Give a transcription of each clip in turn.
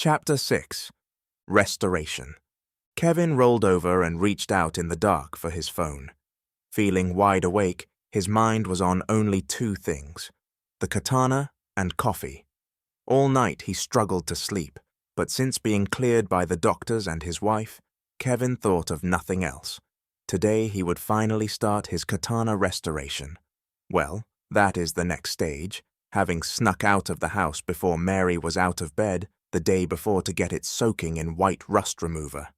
Chapter 6. Restoration. Kevin rolled over and reached out in the dark for his phone. Feeling wide awake, his mind was on only two things: the katana and coffee. All night he struggled to sleep, but since being cleared by the doctors and his wife, Kevin thought of nothing else. Today he would finally start his katana restoration. Well, that is the next stage, having snuck out of the house before Mary was out of bed the day before to get it soaking in white rust remover.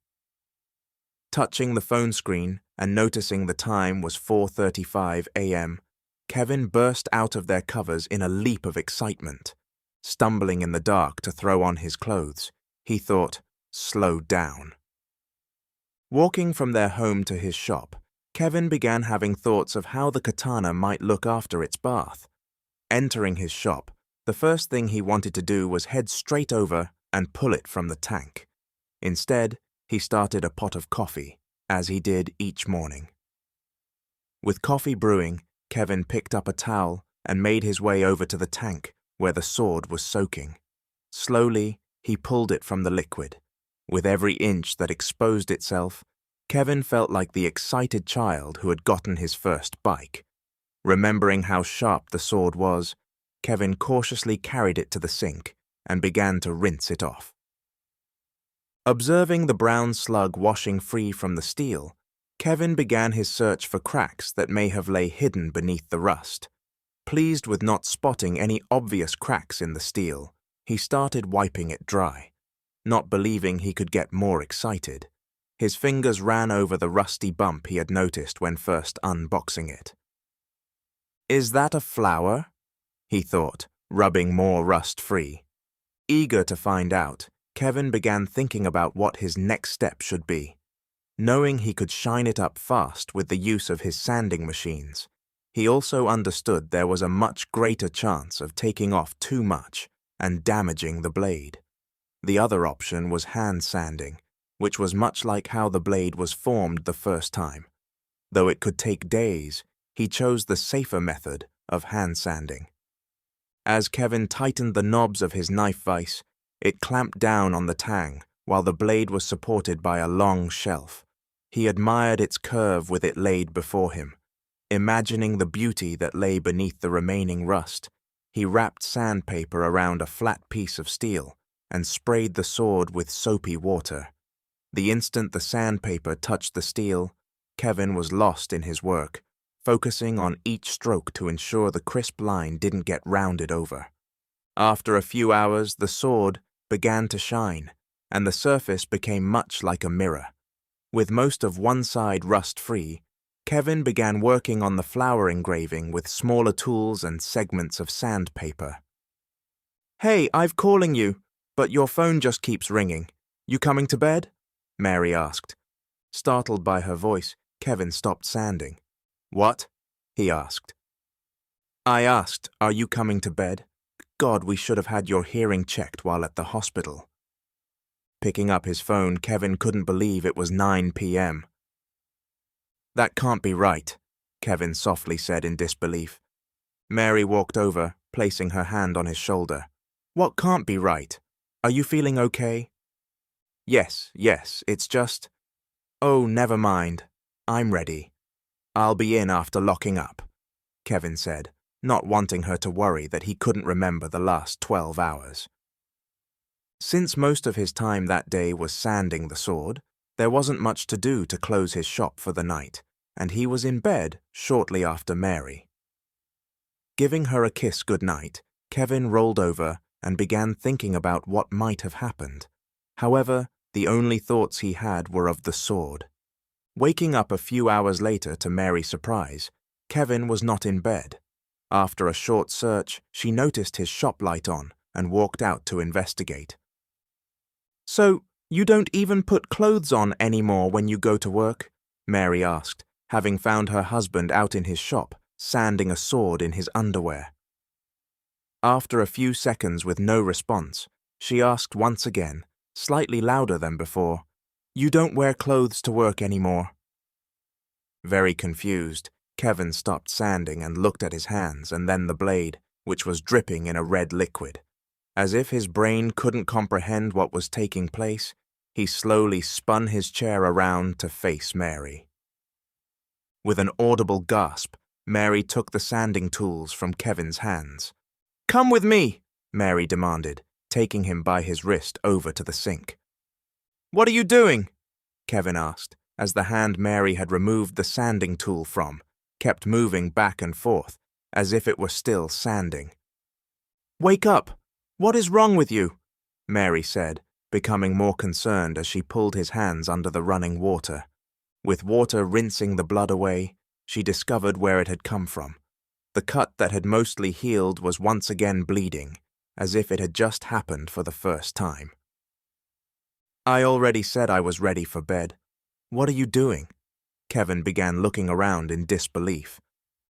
Touching the phone screen and noticing the time was 4:35 a.m., Kevin burst out of their covers in a leap of excitement. Stumbling in the dark to throw on his clothes, he thought, "Slow down." Walking from their home to his shop, Kevin began having thoughts of how the katana might look after its bath. Entering his shop, the first thing he wanted to do was head straight over and pull it from the tank. Instead, he started a pot of coffee, as he did each morning. With coffee brewing, Kevin picked up a towel and made his way over to the tank, where the sword was soaking. Slowly, he pulled it from the liquid. With every inch that exposed itself, Kevin felt like the excited child who had gotten his first bike. Remembering how sharp the sword was, Kevin cautiously carried it to the sink and began to rinse it off. Observing the brown slug washing free from the steel, Kevin began his search for cracks that may have lay hidden beneath the rust. Pleased with not spotting any obvious cracks in the steel, he started wiping it dry. Not believing he could get more excited, his fingers ran over the rusty bump he had noticed when first unboxing it. "Is that a flower?" he thought, rubbing more rust free. Eager to find out, Kevin began thinking about what his next step should be. Knowing he could shine it up fast with the use of his sanding machines, he also understood there was a much greater chance of taking off too much and damaging the blade. The other option was hand sanding, which was much like how the blade was formed the first time. Though it could take days, he chose the safer method of hand sanding. As Kevin tightened the knobs of his knife vise, it clamped down on the tang while the blade was supported by a long shelf. He admired its curve with it laid before him. Imagining the beauty that lay beneath the remaining rust, he wrapped sandpaper around a flat piece of steel and sprayed the sword with soapy water. The instant the sandpaper touched the steel, Kevin was lost in his work, focusing on each stroke to ensure the crisp line didn't get rounded over. After a few hours, the sword began to shine, and the surface became much like a mirror. With most of one side rust-free, Kevin began working on the flower engraving with smaller tools and segments of sandpaper. "Hey, I've calling you, but your phone just keeps ringing. You coming to bed?" Mary asked. Startled by her voice, Kevin stopped sanding. "What?" he asked. "I asked, are you coming to bed? God, we should have had your hearing checked while at the hospital." Picking up his phone, Kevin couldn't believe it was 9 p.m. "That can't be right," Kevin softly said in disbelief. Mary walked over, placing her hand on his shoulder. "What can't be right? Are you feeling okay?" Yes, it's just..." "Oh, never mind. I'm ready. I'll be in after locking up," Kevin said, not wanting her to worry that he couldn't remember the last 12 hours. Since most of his time that day was sanding the sword, there wasn't much to do to close his shop for the night, and he was in bed shortly after Mary. Giving her a kiss goodnight, Kevin rolled over and began thinking about what might have happened. However, the only thoughts he had were of the sword. Waking up a few hours later to Mary's surprise, Kevin was not in bed. After a short search, she noticed his shop light on and walked out to investigate. "So, you don't even put clothes on anymore when you go to work?" Mary asked, having found her husband out in his shop, sanding a sword in his underwear. After a few seconds with no response, she asked once again, slightly louder than before, "You don't wear clothes to work anymore?" Very confused, Kevin stopped sanding and looked at his hands and then the blade, which was dripping in a red liquid. As if his brain couldn't comprehend what was taking place, he slowly spun his chair around to face Mary. With an audible gasp, Mary took the sanding tools from Kevin's hands. "Come with me," Mary demanded, taking him by his wrist over to the sink. "What are you doing?" Kevin asked, as the hand Mary had removed the sanding tool from kept moving back and forth, as if it were still sanding. "Wake up! What is wrong with you?" Mary said, becoming more concerned as she pulled his hands under the running water. With water rinsing the blood away, she discovered where it had come from. The cut that had mostly healed was once again bleeding, as if it had just happened for the first time. "I already said I was ready for bed. What are you doing?" Kevin began looking around in disbelief.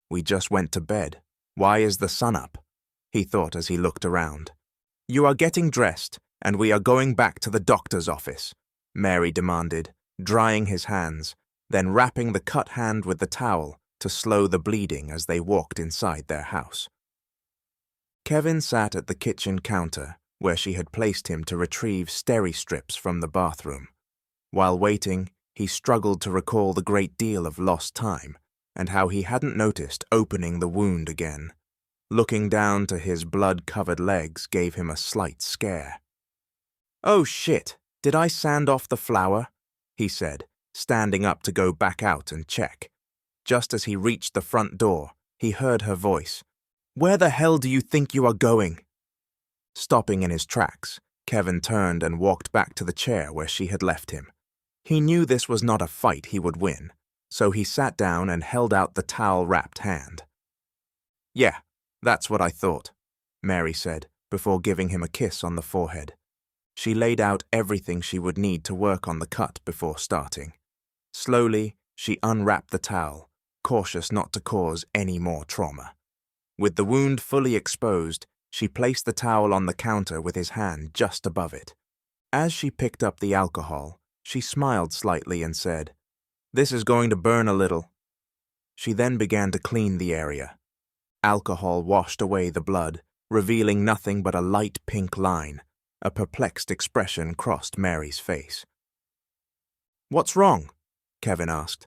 "We just went to bed. Why is the sun up?" he thought as he looked around. "You are getting dressed, and we are going back to the doctor's office," Mary demanded, drying his hands, then wrapping the cut hand with the towel to slow the bleeding as they walked inside their house. Kevin sat at the kitchen counter, where she had placed him to retrieve steri strips from the bathroom. While waiting, he struggled to recall the great deal of lost time and how he hadn't noticed opening the wound again. Looking down to his blood-covered legs gave him a slight scare. "Oh shit, did I sand off the flour?" he said, standing up to go back out and check. Just as he reached the front door, he heard her voice. "Where the hell do you think you are going?" Stopping in his tracks, Kevin turned and walked back to the chair where she had left him. He knew this was not a fight he would win, so he sat down and held out the towel-wrapped hand. "Yeah, that's what I thought," Mary said, before giving him a kiss on the forehead. She laid out everything she would need to work on the cut before starting. Slowly, she unwrapped the towel, cautious not to cause any more trauma. With the wound fully exposed, she placed the towel on the counter with his hand just above it. As she picked up the alcohol, she smiled slightly and said, "This is going to burn a little." She then began to clean the area. Alcohol washed away the blood, revealing nothing but a light pink line. A perplexed expression crossed Mary's face. "What's wrong?" Kevin asked.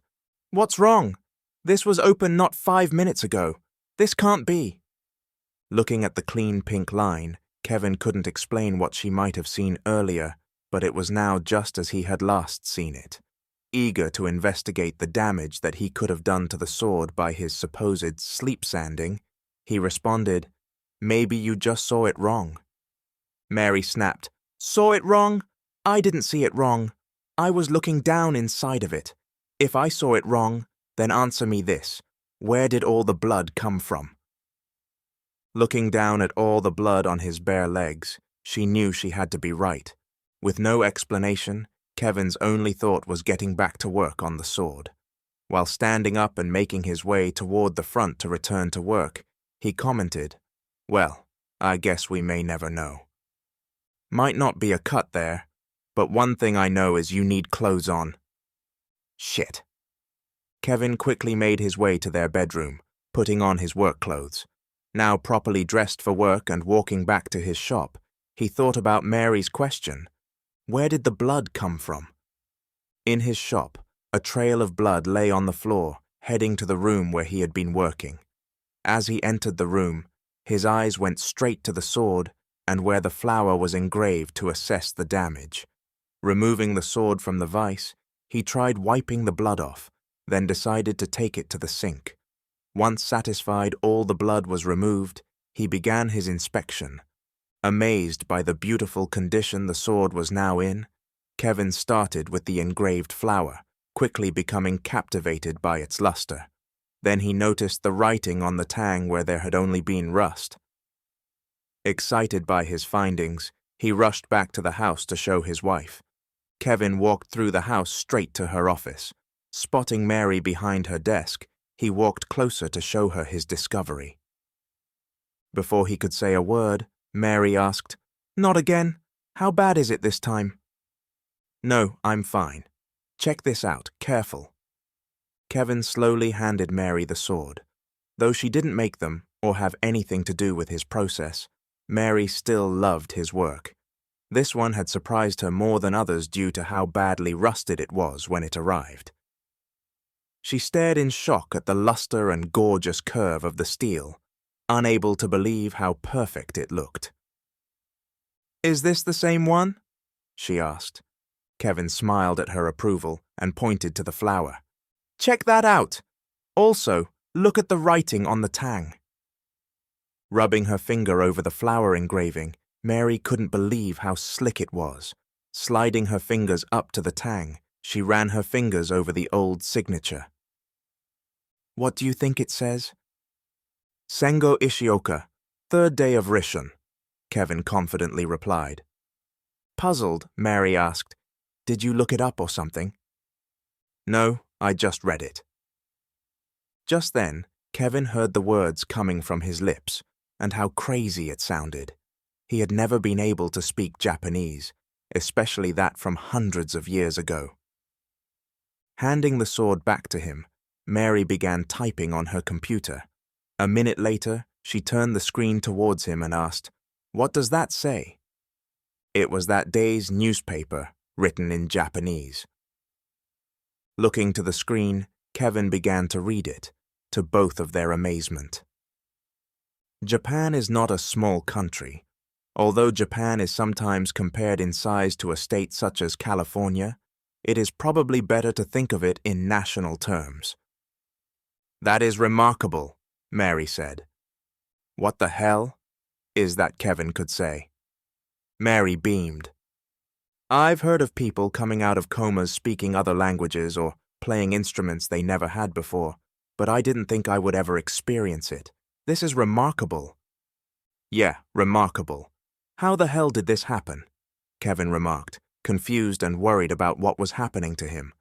"What's wrong? This was open not 5 minutes ago. This can't be." Looking at the clean pink line, Kevin couldn't explain what she might have seen earlier, but it was now just as he had last seen it. Eager to investigate the damage that he could have done to the sword by his supposed sleep sanding, he responded, "Maybe you just saw it wrong." Mary snapped, "Saw it wrong? I didn't see it wrong. I was looking down inside of it. If I saw it wrong, then answer me this. Where did all the blood come from?" Looking down at all the blood on his bare legs, she knew she had to be right. With no explanation, Kevin's only thought was getting back to work on the sword. While standing up and making his way toward the front to return to work, he commented, "Well, I guess we may never know. Might not be a cut there, but one thing I know is you need clothes on." Shit. Kevin quickly made his way to their bedroom, putting on his work clothes. Now properly dressed for work and walking back to his shop, he thought about Mary's question. Where did the blood come from? In his shop, a trail of blood lay on the floor, heading to the room where he had been working. As he entered the room, his eyes went straight to the sword and where the flower was engraved to assess the damage. Removing the sword from the vise, he tried wiping the blood off, then decided to take it to the sink. Once satisfied all the blood was removed, he began his inspection. Amazed by the beautiful condition the sword was now in, Kevin started with the engraved flower, quickly becoming captivated by its luster. Then he noticed the writing on the tang where there had only been rust. Excited by his findings, he rushed back to the house to show his wife. Kevin walked through the house straight to her office. Spotting Mary behind her desk, he walked closer to show her his discovery. Before he could say a word, Mary asked, "Not again? How bad is it this time?" "No, I'm fine. Check this out, careful." Kevin slowly handed Mary the sword. Though she didn't make them or have anything to do with his process, Mary still loved his work. This one had surprised her more than others due to how badly rusted it was when it arrived. She stared in shock at the luster and gorgeous curve of the steel, unable to believe how perfect it looked. "Is this the same one?" she asked. Kevin smiled at her approval and pointed to the flower. "Check that out! Also, look at the writing on the tang." Rubbing her finger over the flower engraving, Mary couldn't believe how slick it was. Sliding her fingers up to the tang, she ran her fingers over the old signature. "What do you think it says?" "Sengo Ishioka, 3rd day of Rishon," Kevin confidently replied. Puzzled, Mary asked, "Did you look it up or something?" "No, I just read it." Just then, Kevin heard the words coming from his lips, and how crazy it sounded. He had never been able to speak Japanese, especially that from hundreds of years ago. Handing the sword back to him, Mary began typing on her computer. A minute later, she turned the screen towards him and asked, "What does that say?" It was that day's newspaper, written in Japanese. Looking to the screen, Kevin began to read it, to both of their amazement. Japan is not a small country. Although Japan is sometimes compared in size to a state such as California, it is probably better to think of it in national terms. "That is remarkable," Mary said. "What the hell?" is that Kevin could say. Mary beamed. "I've heard of people coming out of comas speaking other languages or playing instruments they never had before, but I didn't think I would ever experience it. This is remarkable." "Yeah, remarkable. How the hell did this happen?" Kevin remarked, confused and worried about what was happening to him.